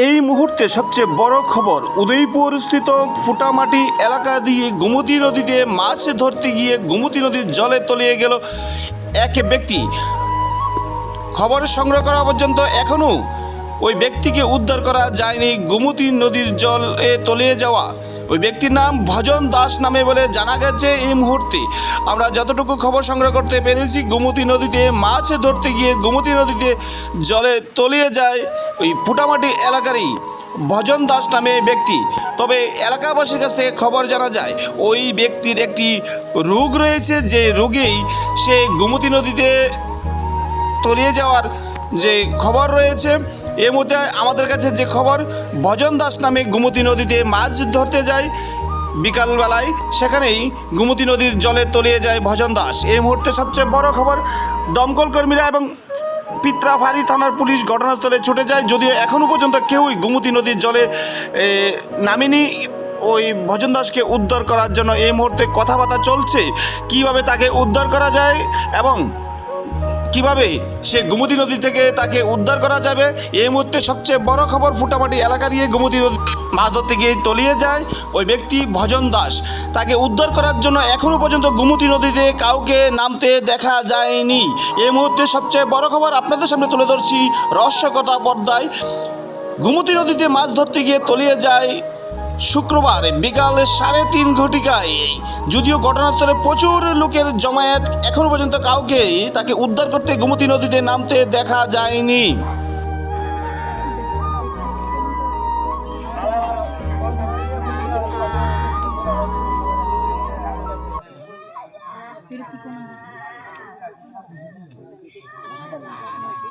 এই মুহূর্তে সবচেয়ে বড় খবর, উদয়পুর স্থিত ফুটামাটি এলাকা দিয়ে গোমতী নদীতে মাছ ধরতে গিয়ে গোমতী নদীর জলে তলিয়ে গেল এক ব্যক্তি। খবর সংগ্রহ করা পর্যন্ত এখনও ওই ব্যক্তিকে উদ্ধার করা যায়নি। গোমতী নদীর জলে তলিয়ে যাওয়া ওই ব্যক্তির নাম ভজন দাস নামে বলে জানা গেছে। এই মুহূর্তে আমরা যতটুকু খবর সংগ্রহ করতে পেরেছি, গোমতী নদীতে মাছ ধরতে গিয়ে গোমতী নদীতে জলে তলিয়ে যায় ওই ফুটামাটি এলাকারই ভজন দাস নামে ব্যক্তি। তবে এলাকাবাসীর কাছ থেকে খবর জানা যায় ওই ব্যক্তির একটি রোগ রয়েছে, যে রোগেই সে গোমতী নদীতে তলিয়ে যাওয়ার যে খবর রয়েছে। এর মধ্যে আমাদের কাছে যে খবর, ভজন দাস নামে গোমতী নদীতে মাছ ধরতে যায় বিকালবেলায়, সেখানেই গোমতী নদীর জলে তলিয়ে যায় ভজন দাস। এই মুহূর্তে সবচেয়ে বড় খবর, দমকল কর্মীরা এবং পিত্রাফাড়ি থানার পুলিশ ঘটনাস্থলে ছুটে যায়, যদিও এখনও পর্যন্ত কেউই গোমতী নদীর জলে নামেনি ওই ভজন দাসকে উদ্ধার করার জন্য। এই মুহূর্তে কথাবার্তা চলছে কিভাবে তাকে উদ্ধার করা যায় এবং কিভাবে সে গোমতী নদী থেকে তাকে উদ্ধার করা যাবে। এই মুহূর্তে সবচেয়ে বড় খবর, ফুটামাটি এলাকা দিয়ে গোমতী নদী মাছ ধরতে গিয়ে তলিয়ে যায় ওই ব্যক্তি ভজন দাস। তাকে উদ্ধার করার জন্য এখনও পর্যন্ত গোমতী নদীতে কাউকে নামতে দেখা যায়নি। এই মুহূর্তে সবচেয়ে বড় খবর আপনাদের সামনে তুলে ধরছি রহস্যকথা পর্দায়। গোমতী নদীতে মাছ ধরতে গিয়ে তলিয়ে যায় শুক্রবার বিকাল 3:30 ঘটিকায়। যদিও ঘটনাস্থলে প্রচুর লোকের জমায়েত, এখনও পর্যন্ত কাউকে তাকে উদ্ধার করতে গোমতী নদীতে নামতে দেখা যায়নি।